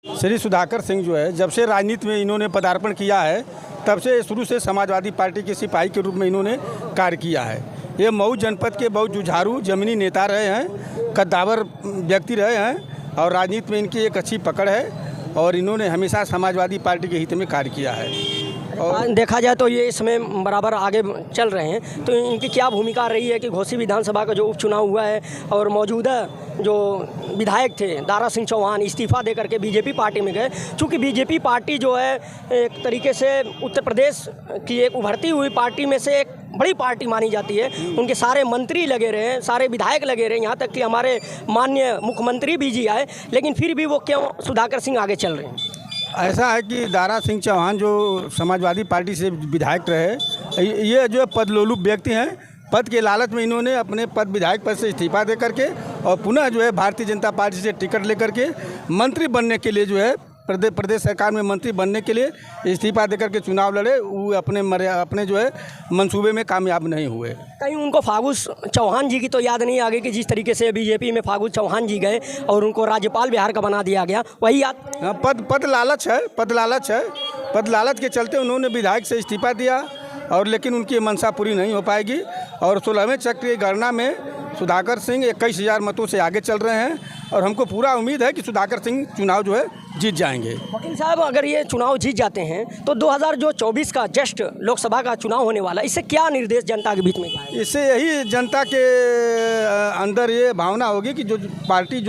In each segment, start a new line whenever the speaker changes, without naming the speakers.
श्री सुधाकर सिंह जो है, जब से राजनीति में इन्होंने पदार्पण किया है तब से शुरू से समाजवादी पार्टी के सिपाही के रूप में इन्होंने कार्य किया है। ये मऊ जनपद के बहुत जुझारू जमीनी नेता रहे हैं, कद्दावर व्यक्ति रहे हैं और राजनीति में इनकी एक अच्छी पकड़ है और इन्होंने हमेशा समाजवादी पार्टी के हित में कार्य किया है।
और देखा जाए तो ये इसमें बराबर आगे चल रहे हैं, तो इनकी क्या भूमिका रही है कि घोसी विधानसभा का जो उपचुनाव हुआ है और मौजूदा जो विधायक थे दारा सिंह चौहान इस्तीफा दे करके बीजेपी पार्टी में गए। चूँकि बीजेपी पार्टी जो है एक तरीके से उत्तर प्रदेश की एक उभरती हुई पार्टी में से एक बड़ी पार्टी मानी जाती है। उनके सारे मंत्री लगे रहे, सारे विधायक लगे रहे, यहाँ तक कि हमारे माननीय मुख्यमंत्री भी जी आए, लेकिन फिर भी वो क्यों सुधाकर सिंह आगे चल रहे हैं?
ऐसा है कि दारा सिंह चौहान जो समाजवादी पार्टी से विधायक रहे, ये जो पदलोलुप व्यक्ति हैं, पद के लालच में इन्होंने अपने विधायक पद से इस्तीफा दे करके और पुनः जो है भारतीय जनता पार्टी से टिकट लेकर के मंत्री बनने के लिए जो है प्रदेश सरकार में मंत्री बनने के लिए इस्तीफा देकर के चुनाव लड़े। वो अपने जो है मंसूबे में कामयाब नहीं हुए।
कहीं उनको फागू चौहान जी की तो याद नहीं आ गई कि जिस तरीके से बीजेपी में फागू चौहान जी गए और उनको राज्यपाल बिहार का बना दिया गया, वही याद?
हाँ, पद लालच के चलते उन्होंने विधायक से इस्तीफा दिया और लेकिन उनकी मंशा पूरी नहीं हो पाएगी। और 16वें चक्र की गणना में सुधाकर सिंह 21,000 मतों से आगे चल रहे हैं और हमको पूरा उम्मीद है कि सुधाकर सिंह चुनाव जो है जीत जाएंगे।
वकील साहब, अगर ये चुनाव जीत जाते हैं तो 2024 का जस्ट लोकसभा का चुनाव होने वाला, इससे क्या निर्देश जनता के बीच में जाएगा?
इससे यही जनता के अंदर ये भावना होगी कि जो भारतीय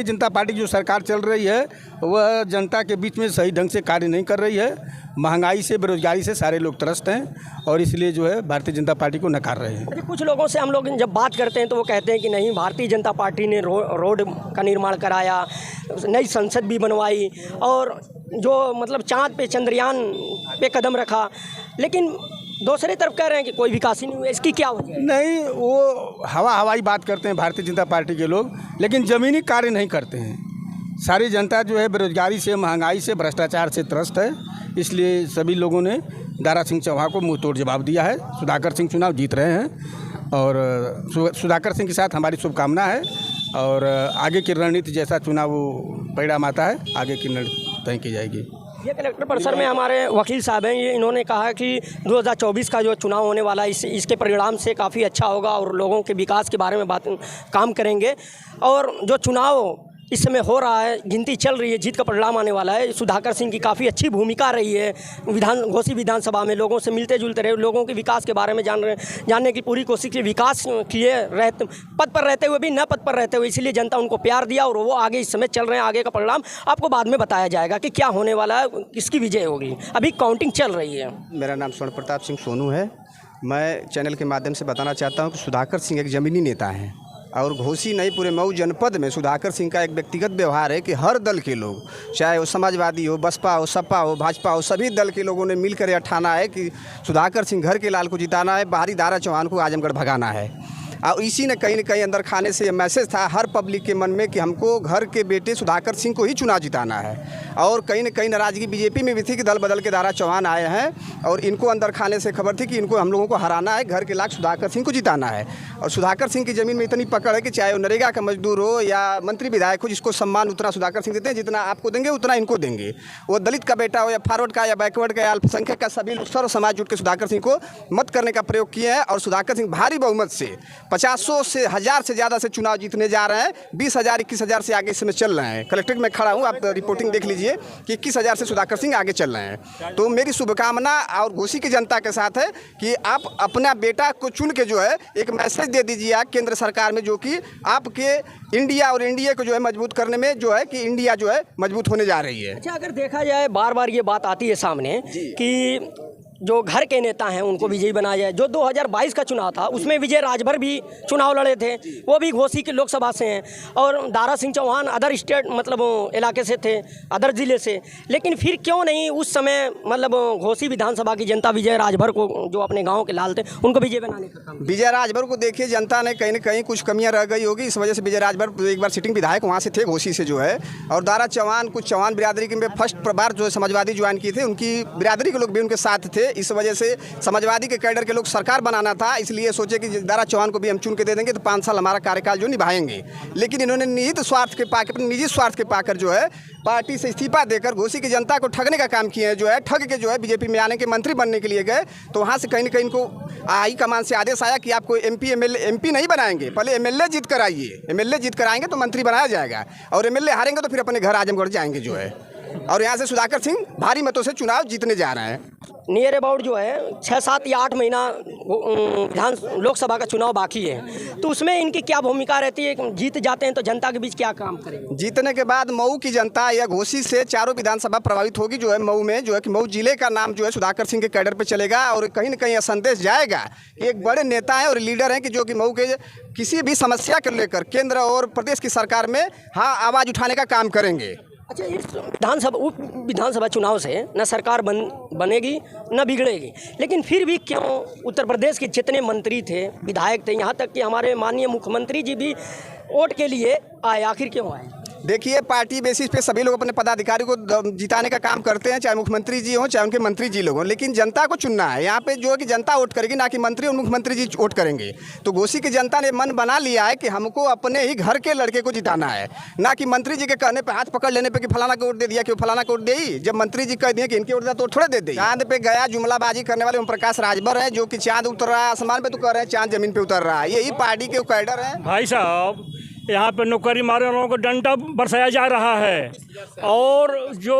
जनता पार्टी जो सरकार चल रही है वह जनता के बीच में सही ढंग से कार्य नहीं कर रही है। महंगाई से, बेरोजगारी से सारे लोग त्रस्त हैं और इसलिए जो है भारतीय जनता पार्टी को नकार रहे हैं।
कुछ लोगों से हम लोग जब बात करते हैं तो वो कहते हैं कि नहीं, भारतीय जनता पार्टी ने रोड का निर्माण कराया, नई संसद भी बनवाई और जो मतलब चाँद पे, चंद्रयान पे कदम रखा, लेकिन दूसरी तरफ कह रहे हैं कि कोई विकास ही नहीं हुआ। इसकी क्या वजह है?
नहीं, वो हवाई बात करते हैं भारतीय जनता पार्टी के लोग, लेकिन ज़मीनी कार्य नहीं करते हैं। सारी जनता जो है बेरोजगारी से, महंगाई से, भ्रष्टाचार से त्रस्त है, इसलिए सभी लोगों ने दारा सिंह चौहान को मुंह तोड़ जवाब दिया है। सुधाकर सिंह चुनाव जीत रहे हैं और सुधाकर सिंह के साथ हमारी शुभकामना है और आगे की रणनीति जैसा चुनाव परिणाम आता है, आगे की रणनीति तय की जाएगी।
ये कलेक्टर परिसर में हमारे वकील साहब हैं, ये इन्होंने कहा कि 2024 का जो चुनाव होने वाला है इसके परिणाम से काफ़ी अच्छा होगा और लोगों के विकास के बारे में काम करेंगे। और जो चुनाव इस समय हो रहा है, गिनती चल रही है, जीत का परिणाम आने वाला है। सुधाकर सिंह की काफ़ी अच्छी भूमिका रही है घोसी विधानसभा में, लोगों से मिलते जुलते रहे, लोगों के विकास के बारे में जानने की पूरी कोशिश की, विकास किए, पद पर रहते हुए भी, न पद पर रहते हुए, इसलिए जनता उनको प्यार दिया और वो आगे इस समय चल रहे हैं। आगे का परिणाम आपको बाद में बताया जाएगा कि क्या होने वाला है, किसकी विजय होगी। अभी काउंटिंग चल रही है।
मेरा नाम स्वर्ण प्रताप सिंह सोनू है। मैं चैनल के माध्यम से बताना चाहता हूँ कि सुधाकर सिंह एक ज़मीनी नेता हैं और घोसी नहीं, पूरे मऊ जनपद में सुधाकर सिंह का एक व्यक्तिगत व्यवहार है कि हर दल के लोग, चाहे वो समाजवादी हो, बसपा हो, सपा हो, भाजपा हो, सभी दल के लोगों ने मिलकर यह ठाना है कि सुधाकर सिंह घर के लाल को जिताना है, बाहरी दारा चौहान को आजमगढ़ भगाना है। और इसी ने कहीं न कहीं अंदर खाने से यह मैसेज था हर पब्लिक के मन में कि हमको घर के बेटे सुधाकर सिंह को ही चुनाव जिताना है। और कहीं न कहीं नाराज़गी बीजेपी में भी थी कि दल बदल के दारा चौहान आए हैं और इनको अंदर खाने से खबर थी कि इनको हम लोगों को हराना है, घर के लाख सुधाकर सिंह को जिताना है। और सुधाकर सिंह की ज़मीन में इतनी पकड़ है कि चाहे वो नरेगा का मजदूर हो या मंत्री विधायक हो, जिसको सम्मान उतना सुधाकर सिंह देते हैं, जितना आपको देंगे उतना इनको देंगे। वो दलित का बेटा हो या फॉरवर्ड का या बैकवर्ड का या अल्पसंख्यक का, सभी लोग सर्व समाज जुट के सुधाकर सिंह को मत करने का प्रयोग किए हैं। और सुधाकर सिंह भारी बहुमत से 500 से 1000 से ज़्यादा से चुनाव जीतने जा रहे हैं। 20,000 21,000 से आगे इस समय चल रहे हैं। कलेक्ट्रेट में खड़ा हूँ, आप रिपोर्टिंग देख लीजिए कि 21,000 से सुधाकर सिंह आगे चल रहे हैं। तो मेरी शुभकामना और घोसी की जनता के साथ है कि आप अपना बेटा को चुन के जो है एक मैसेज दे दीजिए आप केंद्र सरकार में, जो कि आपके इंडिया और इंडिया को जो है मजबूत करने में जो है कि इंडिया जो है मजबूत होने जा रही है।
अच्छा, अगर देखा जाए बार बार ये बात आती है सामने कि जो घर के नेता हैं उनको विजयी बनाया जाए। जो 2022 का चुनाव था उसमें विजय राजभर भी चुनाव लड़े थे, वो भी घोसी के लोकसभा से हैं और दारा सिंह चौहान अदर स्टेट मतलब इलाके से थे, अदर ज़िले से। लेकिन फिर क्यों नहीं उस समय मतलब घोसी विधानसभा की जनता विजय राजभर को, जो अपने गाँव के लाल थे, उनको विजय बनाने का काम?
विजय राजभर को देखिए, जनता ने कहीं न कहीं कुछ कमियां रह गई होगी, इस वजह से विजय राजभर एक बार सिटिंग विधायक वहाँ से थे घोसी से जो है। और दारा चौहान कुछ चौहान बिरादरी के में फर्स्ट बार जो समाजवादी ज्वाइन किए थे, उनकी बिरादरी के लोग भी उनके साथ थे। इस वजह से समाजवादी के कैडर के लोग सरकार बनाना था, इसलिए सोचे कि दारा चौहान को भी हम चुन के दे देंगे तो 5 साल हमारा कार्यकाल जो निभाएंगे। लेकिन इन्होंने निहित स्वार्थ के पाकर, अपने निजी स्वार्थ के पाकर जो है पार्टी से इस्तीफा देकर घोसी की जनता को ठगने का काम किए हैं। जो है ठग के जो है बीजेपी में आने के मंत्री बनने के लिए गए, तो वहाँ से कहीं ना कहीं इनको हाई कमान से आदेश आया कि आपको एमपी नहीं बनाएंगे, पहले एमएलए जीत कर आइए, एमएलए जीत कर आएंगे तो मंत्री बनाया जाएगा, और एमएलए हारेंगे तो फिर अपने घर आजमगढ़ जाएंगे जो है। और यहाँ से सुधाकर सिंह भारी मतों से चुनाव जीतने जा रहे हैं।
नियर अबाउट जो है 6, 7 या 8 महीना विधान लोकसभा का चुनाव बाकी है, तो उसमें इनकी क्या भूमिका रहती है? जीत जाते हैं तो जनता के बीच क्या काम करेंगे?
जीतने के बाद मऊ की जनता या घोसी से चारों विधानसभा प्रभावित होगी। जो है मऊ में जो है कि मऊ जिले का नाम जो है सुधाकर सिंह के कैडर पे चलेगा, और कहीं ना कहीं यह संदेश जाएगा कि एक बड़े नेता हैं और लीडर हैं कि जो कि मऊ के किसी भी समस्या को लेकर केंद्र और प्रदेश की सरकार में आवाज़ उठाने का काम करेंगे।
अच्छा, इस उप विधानसभा चुनाव से न सरकार बनेगी न बिगड़ेगी, लेकिन फिर भी क्यों उत्तर प्रदेश के जितने मंत्री थे, विधायक थे, यहाँ तक कि हमारे माननीय मुख्यमंत्री जी भी वोट के लिए आए, आखिर क्यों आए?
देखिए, पार्टी बेसिस पे सभी लोग अपने पदाधिकारी को जिताने का काम करते हैं, चाहे मुख्यमंत्री जी हों चाहे उनके मंत्री जी लोग हों, लेकिन जनता को चुनना है। यहाँ पे जो है कि जनता वोट करेगी, ना कि मंत्री और मुख्यमंत्री जी वोट करेंगे। तो घोसी की जनता ने मन बना लिया है कि हमको अपने ही घर के लड़के को जिताना है, ना कि मंत्री जी के कहने पे, हाथ पकड़ लेने पे कि फलाना को वोट दे दिया, कि फलाना को वोट दे। जब मंत्री जी कह दिए कि इनके वोट दिया तो थोड़े दे दी। चांद पे गया जुमलाबाजी करने वाले ओम प्रकाश राजभर है, जो कि चांद उतर रहा है आसमान पे, तो कह रहे हैं चांद जमीन पे उतर रहा है। यही पार्टी के कैडर है।
भाई साहब, यहाँ पे नौकरी मारने वालों को डंडा बरसाया जा रहा है, और जो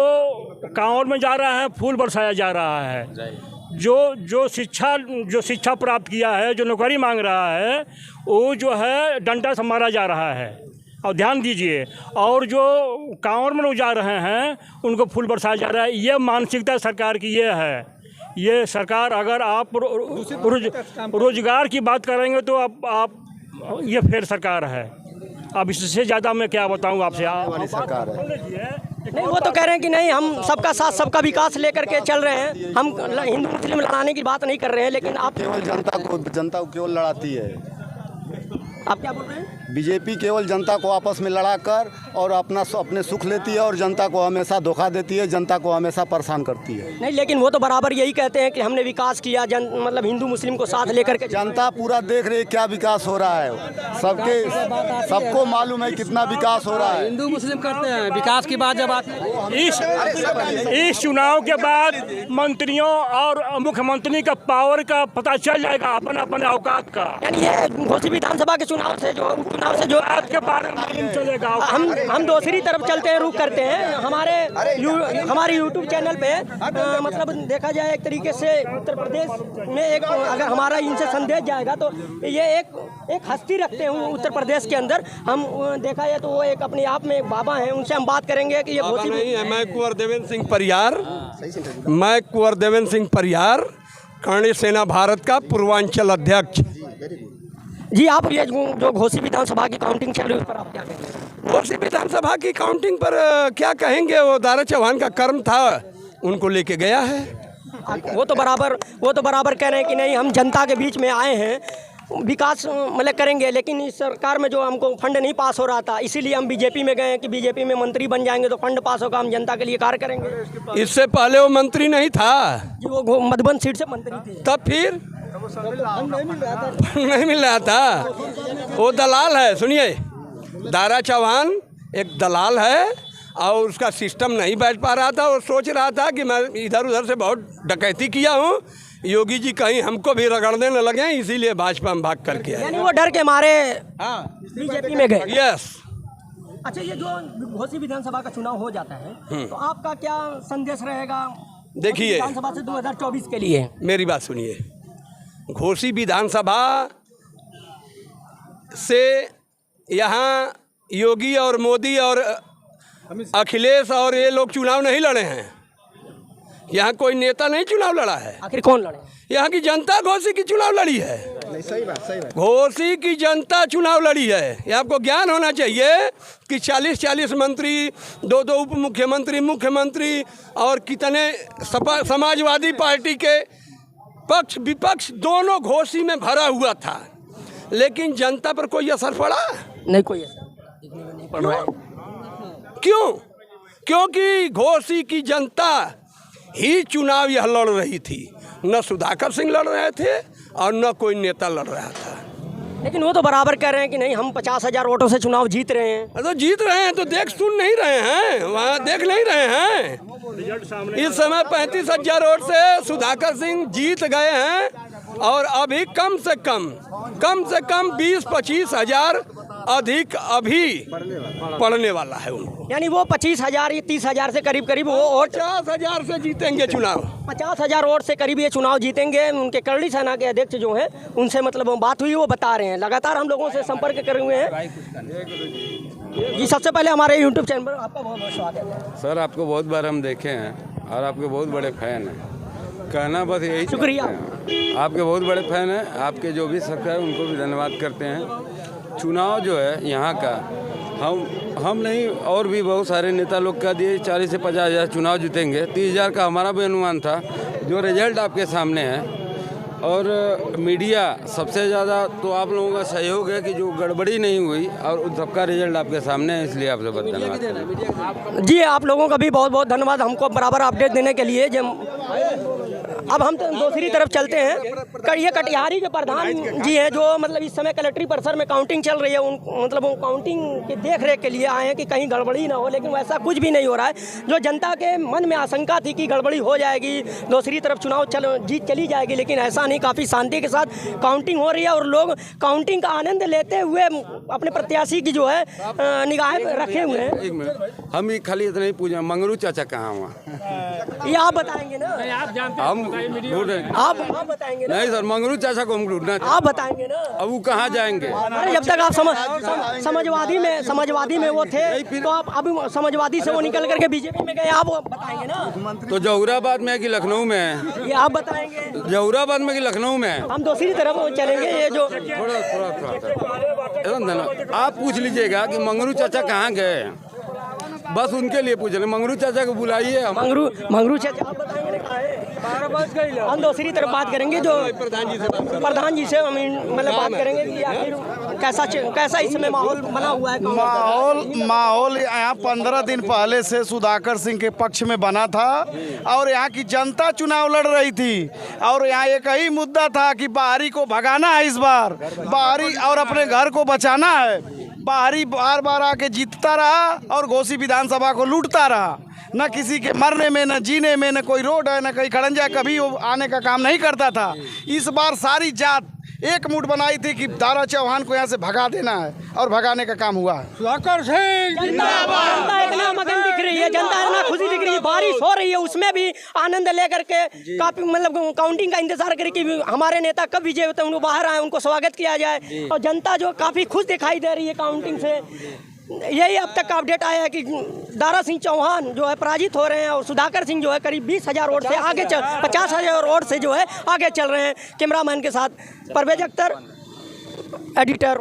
कांवड़ में जा रहा है फूल बरसाया जा रहा है। जो शिक्षा प्राप्त किया है, जो नौकरी मांग रहा है, वो जो है डंडा से मारा जा रहा है। और ध्यान दीजिए, और जो कांवड़ में लोग जा रहे हैं उनको फूल बरसाया जा रहा है। ये मानसिकता सरकार की ये है। ये सरकार, अगर आप रोजगार की बात करेंगे तो आप ये फेर सरकार है। अब इससे ज़्यादा मैं क्या बताऊँ आपसे।
वाली सरकार है।
नहीं, वो तो कह रहे हैं कि नहीं, हम सबका साथ सबका विकास लेकर के चल रहे हैं, हम हिंदू मुस्लिम लड़ाने की बात नहीं कर रहे हैं, लेकिन आप
केवल जनता को केवल लड़ाती है।
आप क्या बोल रहे हैं?
बीजेपी केवल जनता को आपस में लड़ाकर और अपने सुख लेती है, और जनता को हमेशा धोखा देती है, जनता को हमेशा परेशान करती है।
नहीं, लेकिन वो तो बराबर यही कहते हैं कि हमने विकास किया, मतलब हिंदू मुस्लिम को साथ लेकर के।
जनता पूरा देख रही है क्या विकास हो रहा है, सबको मालूम है कितना विकास हो रहा है।
हिंदू मुस्लिम करते हैं, विकास की बात जब आती है
इस चुनाव के बाद मंत्रियों और मुख्यमंत्री का पावर का पता चल जाएगा, अपने औकात का।
यानी ये घोसी विधानसभा के चुनाव से जो
आज के बारे में मालूम चलेगा।
हम दूसरी तरफ चलते हैं, रुख करते हैं। हमारे यूट्यूब चैनल पे मतलब देखा जाए एक तरीके से उत्तर प्रदेश में एक, अगर हमारा इनसे संदेश जाएगा तो ये एक हस्ती रखते हैं उत्तर प्रदेश के अंदर। हम देखा जाए तो वो एक अपने आप में एक बाबा हैं, उनसे हम बात करेंगे कि ये
बाबा नहीं है। मैं कुंवर देवेंद्र सिंह परियार, कर्णी सेना भारत का पूर्वांचल अध्यक्ष।
जी, आप ये जो घोसी विधानसभा की काउंटिंग चल रही है उस पर आप क्या कहेंगे?
घोसी विधानसभा की काउंटिंग पर क्या कहेंगे, वो दारा चौहान का कर्म था, उनको लेके गया है।
वो तो बराबर कह रहे हैं कि नहीं, हम जनता के बीच में आए हैं, विकास मतलब करेंगे, लेकिन इस सरकार में जो हमको फंड नहीं पास हो रहा था, इसीलिए हम बीजेपी में गए कि बीजेपी में मंत्री बन जाएंगे तो फंड पास होगा, हम जनता के लिए कार्य करेंगे।
इससे पहले वो मंत्री नहीं था
जी, वो मधुबन सीट से मंत्री थे।
तब फिर नहीं मिल रहा था। वो दलाल है। सुनिए, दारा चौहान एक दलाल है, और उसका सिस्टम नहीं बैठ पा रहा था। वो सोच रहा था कि मैं इधर उधर से बहुत डकैती किया हूँ, योगी जी कहीं हमको भी रगड़ने न लगे, इसीलिए भाजपा में भाग करके आए।
यानी वो डर के मारे बीजेपी में गए।
यस।
अच्छा, ये जो घोसी विधानसभा का चुनाव हो जाता है तो आपका क्या संदेश रहेगा
देखिए,
विधानसभा से 2024 के लिए?
मेरी बात सुनिए। घोसी विधानसभा से यहाँ योगी और मोदी और अखिलेश और ये लोग चुनाव नहीं लड़े हैं। यहाँ कोई नेता नहीं चुनाव लड़ा है।
आखिर कौन लड़े?
यहाँ की जनता घोसी की चुनाव लड़ी है।
सही बात।
घोसी की जनता चुनाव लड़ी है। ये आपको ज्ञान होना चाहिए कि 40-40 मंत्री, 2-2 उप मुख्यमंत्री, मुख्यमंत्री और कितने समाजवादी पार्टी के पक्ष विपक्ष दोनों घोसी में भरा हुआ था, लेकिन जनता पर कोई असर पड़ा
नहीं? कोई असर नहीं पड़ रहा है।
क्यों? क्योंकि घोसी की जनता ही चुनाव यह लड़ रही थी। न सुधाकर सिंह लड़ रहे थे और न कोई नेता लड़ रहा था।
लेकिन वो तो बराबर कह रहे हैं कि नहीं, हम 50,000 वोटों से चुनाव जीत रहे हैं।
तो जीत रहे हैं तो देख सुन नहीं रहे हैं, वहाँ देख नहीं रहे हैं। इस समय 35,000 वोट से सुधाकर सिंह जीत गए हैं और अभी कम से कम 20-25 हज़ार अधिक अभी पड़ने वाला है उनको।
यानी वो 25,000 या 30,000 से करीब वो वोट
50,000 से जीतेंगे चुनाव।
50,000 वोट से करीब ये चुनाव जीतेंगे। उनके करड़ी सेना के अध्यक्ष जो हैं उनसे मतलब बात हुई, वो बता रहे हैं। लगातार हम लोगों से संपर्क कर हुए हैं। जी सबसे पहले हमारे यूट्यूब चैनल पर आपका बहुत बहुत स्वागत है।
सर आपको बहुत बार हम देखे हैं और आपके बहुत बड़े फैन हैं। कहना बस यही
शुक्रिया।
आपके बहुत बड़े फैन हैं। आपके जो भी सब है उनको भी धन्यवाद करते हैं। चुनाव जो है यहाँ का हम नहीं और भी बहुत सारे नेता लोग का दिए 40 से 50 हज़ार चुनाव जीतेंगे। 30,000 का हमारा भी अनुमान था। जो रिजल्ट आपके सामने है और मीडिया सबसे ज़्यादा तो आप लोगों का सहयोग है कि जो गड़बड़ी नहीं हुई और उन सबका रिजल्ट आपके सामने है, इसलिए आपसे बहुत धन्यवाद।
जी आप लोगों का भी बहुत बहुत धन्यवाद हमको बराबर अपडेट देने के लिए। अब हम तो दूसरी तरफ चलते हैं। ये कटिहारी के प्रधान जी हैं जो मतलब इस समय कलेक्ट्री परिसर में काउंटिंग चल रही है। मतलब वो काउंटिंग की देख रेख के लिए आए हैं कि कहीं गड़बड़ी ना हो, लेकिन वैसा कुछ भी नहीं हो रहा है। जो जनता के मन में आशंका थी कि गड़बड़ी हो जाएगी, दूसरी तरफ चुनाव जीत चली जाएगी, लेकिन ऐसा नहीं। काफ़ी शांति के साथ काउंटिंग हो रही है और लोग काउंटिंग का आनंद लेते हुए अपने प्रत्याशी की जो है निगाहें रखे हुए हैं।
एक मिनट, हम ही खाली इतना ही पूछे मंगरू चाचा कहाँ हुआ,
ये आप बताएंगे ना?
हम
आप बताएंगे ना?
नहीं सर, मंगरू चाचा को हम ढूंढना,
आप बताएंगे ना?
अब वो कहाँ जाएंगे?
अरे जब तक आप समाजवादी में वो थे तो आप अभी समाजवादी से वो निकल करके बीजेपी में गए, आप बताएंगे ना? तो
जहुराबाद में है कि लखनऊ में है?
ये आप बताएंगे।
जहुराबाद में कि लखनऊ में है?
हम दूसरी तरफ चलेंगे। ये जो
थोड़ा आप पूछ लीजिएगा कि मंगरू चाचा कहाँ गए, बस उनके लिए पूछ रहे। मंगरू चाचा को बुलाइए।
मंगरू चाचा आप बताएंगे हम दूसरी तरफ बात करेंगे। जो प्रधान जी से हम मतलब बात करेंगे कि आखिर कैसा इस समय माहौल बना हुआ है।
माहौल यहाँ 15 दिन पहले से सुधाकर सिंह के पक्ष में बना था और यहाँ की जनता चुनाव लड़ रही थी और यहाँ एक ही मुद्दा था कि बाहरी को भगाना है, इस बार बाहरी और अपने घर को बचाना है। बाहरी बार बार आके जीतता रहा और घोसी विधानसभा को लूटता रहा। न किसी के मरने में, न जीने में, न कोई रोड है, न कहीं खड़ंजा, कभी वो आने का काम नहीं करता था। इस बार सारी जात एक मुठ बनाई थी कि दारा चौहान को यहाँ से भगा देना है और भगाने का काम हुआ है।
सुधाकर सिंह जनता इतना मगन दिख रही है, जनता इतना खुशी दिख रही है। बारिश हो रही है उसमें भी आनंद लेकर के काफी मतलब काउंटिंग का इंतजार करे कि हमारे नेता कब विजय होते हैं, उनको बाहर आए, उनको स्वागत किया जाए। और जनता जो काफी खुश दिखाई दे रही है काउंटिंग से। यही अब तक का अपडेट आया है कि दारा सिंह चौहान जो है पराजित हो रहे हैं और सुधाकर सिंह जो है करीब 20,000 वोट से आगे 50,000 वोट से जो है आगे चल रहे हैं। कैमरामैन के साथ परवेज अख्तर, एडिटर